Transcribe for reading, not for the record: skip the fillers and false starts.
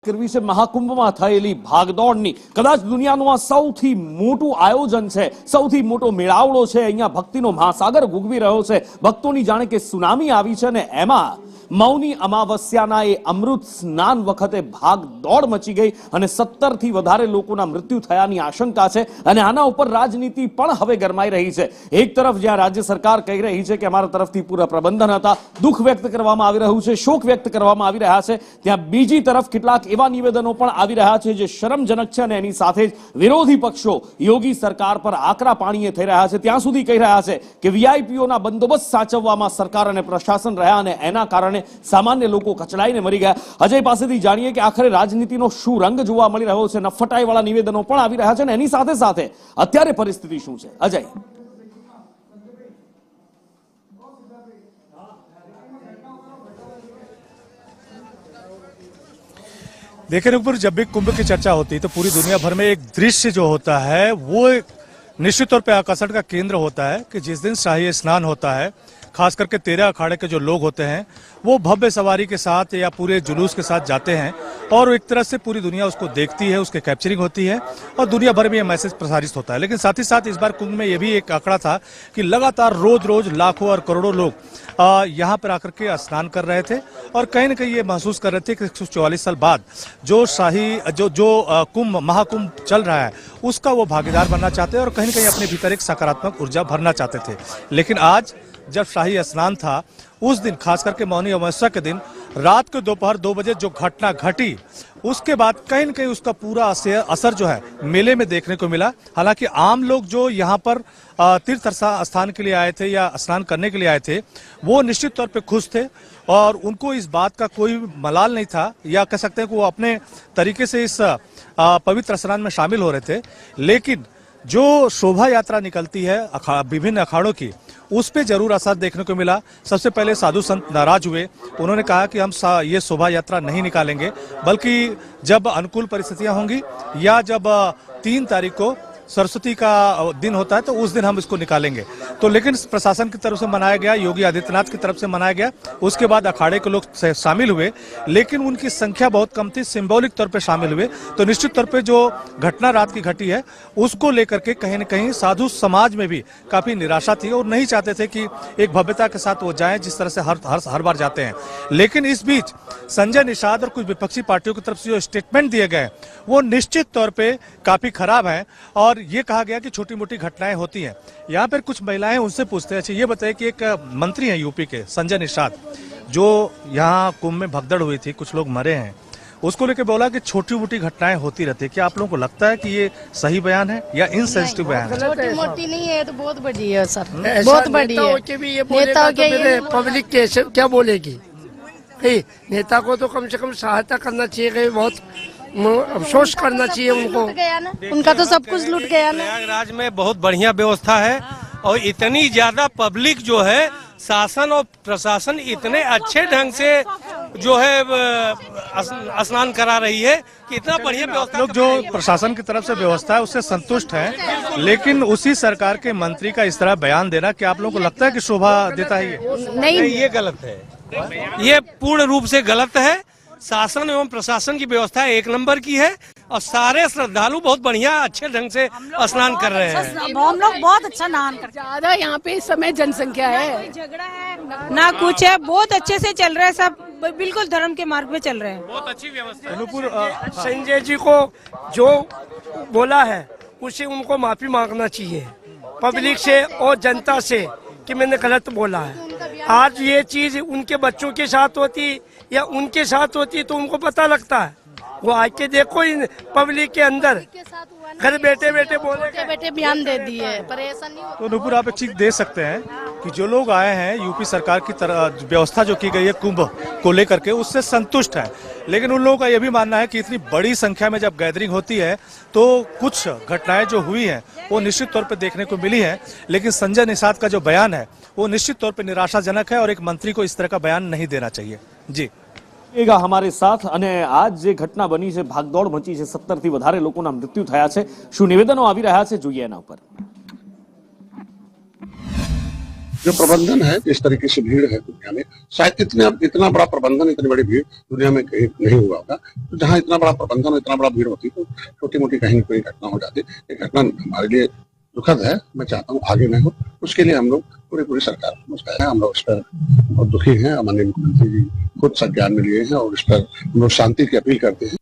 કરવી છે મહાકુંભમાં થયેલી ભાગદોડની કદાચ દુનિયાનું આ સૌથી મોટું આયોજન છે, સૌથી મોટો મેળાવડો છે। અહીંયા ભક્તિનો મહાસાગર ગુગવી રહ્યો છે, ભક્તોની જાણે કે સુનામી આવી છે ને એમાં મૌની અમાવસ્યાના એ અમૃત સ્નાન વખતે ભાગદોડ મચી ગઈ અને 17 થી વધારે લોકોના મૃત્યુ થયાની આશંકા છે અને આના ઉપર રાજનીતિ પણ હવે ગરમાઈ રહી છે। એક તરફ જ્યાં રાજ્ય સરકાર કહી રહી છે કે અમારા તરફથી પૂરા પ્રબંધન હતા, દુઃખ વ્યક્ત કરવામાં આવી રહ્યું છે, શોક વ્યક્ત કરવામાં આવી રહ્યા છે, ત્યાં બીજી તરફ કેટલાક એવા નિવેદનો પણ આવી રહ્યા છે જે શરમજનક છે અને એની સાથે જ વિરોધી પક્ષો યોગી સરકાર પર આકરા પાણીએ થઈ રહ્યા છે। ત્યાં સુધી કહી રહ્યા છે કે વીઆઈપીઓના બંદોબસ્ત સાચવવામાં સરકાર અને પ્રશાસન રહ્યા અને એના કારણે સામાન્ય લોકો કચડાઈને મરી ગયા। અજય પાસેથી જાણીએ કે આખરે રાજનીતિનો શું રંગ જોવા મળી રહ્યો છે, નફટાઈવાળા નિવેદનો પણ આવી રહ્યા છે અને એની સાથે સાથે અત્યારે પરિસ્થિતિ શું છે। અજય, देखिए ऊपर जब भी कुंभ की चर्चा होती है तो पूरी दुनिया भर में एक दृश्य जो होता है वो निश्चित तौर पे आकर्षण का केंद्र होता है कि जिस दिन शाही स्नान होता है, खास करके 13 अखाड़े के जो लोग होते हैं वो भव्य सवारी के साथ या पूरे जुलूस के साथ जाते हैं और एक तरह से पूरी दुनिया उसको देखती है, उसके कैप्चरिंग होती है और दुनिया भर में ये मैसेज प्रसारित होता है। लेकिन साथ ही साथ इस बार कुंभ में ये भी एक आंकड़ा था कि लगातार रोज रोज लाखों और करोड़ों लोग यहाँ पर आकर के स्नान कर रहे थे और कहीं न कहीं ये महसूस कर रहे थे कि 144 साल बाद जो शाही जो कुंभ महाकुंभ चल रहा है उसका वो भागीदार बनना चाहते हैं और कहीं न कहीं अपने भीतर एक सकारात्मक ऊर्जा भरना चाहते थे। लेकिन आज जब शाही स्नान था उस दिन, खास करके मौनी अमावस्या के दिन रात को दोपहर 2 बजे जो घटना घटी उसके बाद कहीं न कहीं उसका पूरा असर जो है मेले में देखने को मिला। हालांकि आम लोग जो यहाँ पर तीर्थ स्थान के लिए आए थे या स्नान करने के लिए आए थे वो निश्चित तौर पे खुश थे और उनको इस बात का कोई मलाल नहीं था, या कह सकते हैं कि वो अपने तरीके से इस पवित्र स्नान में शामिल हो रहे थे। लेकिन जो शोभा यात्रा निकलती है विभिन्न अखाड़ों की, उस पे जरूर असर देखने को मिला। सबसे पहले साधु संत नाराज हुए, उन्होंने कहा कि हम ये शोभा यात्रा नहीं निकालेंगे, बल्कि जब अनुकूल परिस्थितियां होंगी या जब 3 तारीख को सरस्वती का दिन होता है तो उस दिन हम इसको निकालेंगे। तो लेकिन प्रशासन की तरफ से मनाया गया, योगी आदित्यनाथ की तरफ से मनाया गया, उसके बाद अखाड़े के लोग शामिल हुए, लेकिन उनकी संख्या बहुत कम थी, सिंबॉलिक तौर पे शामिल हुए। तो निश्चित तौर पे जो घटना रात की घटी है उसको लेकर के कहीं न कहीं साधु समाज में भी काफी निराशा थी और नहीं चाहते थे कि एक भव्यता के साथ वो जाएं जिस तरह से हर बार जाते हैं। लेकिन इस बीच संजय निषाद और कुछ विपक्षी पार्टियों की तरफ से जो स्टेटमेंट दिए गए वो निश्चित तौर पे काफी खराब है और ये कहा गया कि छोटी मोटी घटनाएं होती हैं। यहाँ पर कुछ महिलाएं उनसे पूछते हैं, अच्छा ये बताइए कि एक मंत्री हैं यूपी के संजय निषाद, जो यहाँ कुंभ में भगदड़ हुई थी, कुछ लोग मरे हैं, उसको लेकर बोला कि छोटी मोटी घटनाएं होती रहती है। क्या आप लोगों को लगता है कि ये सही बयान है या इनसेंसिटिव बयान है? छोटी मोटी नहीं है तो बहुत बड़ी है सर, बहुत बड़ी है। नेता के पब्लिक कैसे क्या बोलेगी? नेता को तो कम से कम सहायता करना चाहिए, बहुत अफसोस करना चाहिए उनको। उनका तो सब कुछ लूट गया ना। प्रयागराज में बहुत बढ़िया व्यवस्था है और इतनी ज्यादा पब्लिक जो है, शासन और प्रशासन इतने अच्छे ढंग से जो है स्नान करा रही है कि इतना बढ़िया व्यवस्था। लोग जो प्रशासन की तरफ से व्यवस्था है उससे संतुष्ट हैं, लेकिन उसी सरकार के मंत्री का इस तरह बयान देना, क्या आप लोगों को लगता है कि शोभा देता है? नहीं, ये गलत है, ये पूर्ण रूप से गलत है। शासन एवं प्रशासन की व्यवस्था 1 नंबर की है और सारे श्रद्धालु बहुत बढ़िया अच्छे ढंग से स्नान कर रहे हैं। हम लोग बहुत अच्छा स्नान करते हैं। ज्यादा यहाँ पे इस समय जनसंख्या है, झगड़ा है ना कुछ है, बहुत अच्छे से चल रहा है, सब बिल्कुल धर्म के मार्ग पे चल रहे हैं। बहुत अच्छी व्यवस्था है। संजय जी को जो बोला है उसे उनको माफी मांगना चाहिए पब्लिक से और जनता से कि मैंने गलत बोला है। आज ये चीज उनके बच्चों के साथ होती या उनके साथ होती तो उनको पता लगता है। वो आके देखो इन पब्लिक के अंदर घर बैठे बैठे बयान दे दिए, परेशान नहीं। तो नूपुर आप एक चीज दे सकते हैं कि जो लोग आए हैं यूपी सरकार की तरह व्यवस्था जो की गई है कुंभ को लेकर के उससे संतुष्ट है, लेकिन उन लोगों का यह भी मानना है कि इतनी बड़ी संख्या में जब गैदरिंग होती है तो कुछ घटनाएं जो हुई हैं वो निश्चित तौर पे देखने को मिली है। लेकिन संजय निषाद का जो बयान है वो निश्चित तौर पे निराशाजनक है और एक मंत्री को इस तरह का बयान नहीं देना चाहिए। जी हमारे साथ અને આજ જે ઘટના બની છે, ભાગદોડ મચી છે, 17 થી વધારે લોકોના મૃત્યુ થયા છે, શું નિવેદનો આવી રહ્યા છે જોઈએ એના ઉપર। जो प्रबंधन है, इस तरीके से भीड़ है दुनिया में, शायद इतना बड़ा प्रबंधन, इतनी बड़ी भीड़ दुनिया में कहीं नहीं हुआ होगा। तो जहाँ इतना बड़ा प्रबंधन, इतना बड़ा भीड़ होती तो छोटी मोटी कहीं न कहीं घटना हो जाती। ये घटना हमारे लिए दुखद है, मैं चाहता हूँ आगे न हो। उसके लिए हम लोग पूरी सरकार को मुस्कान है, हम लोग इस पर बहुत दुखी हैं। माननीय मुख्यमंत्री जी खुद संज्ञान में लिए हैं और इस पर हम लोग शांति की अपील करते हैं।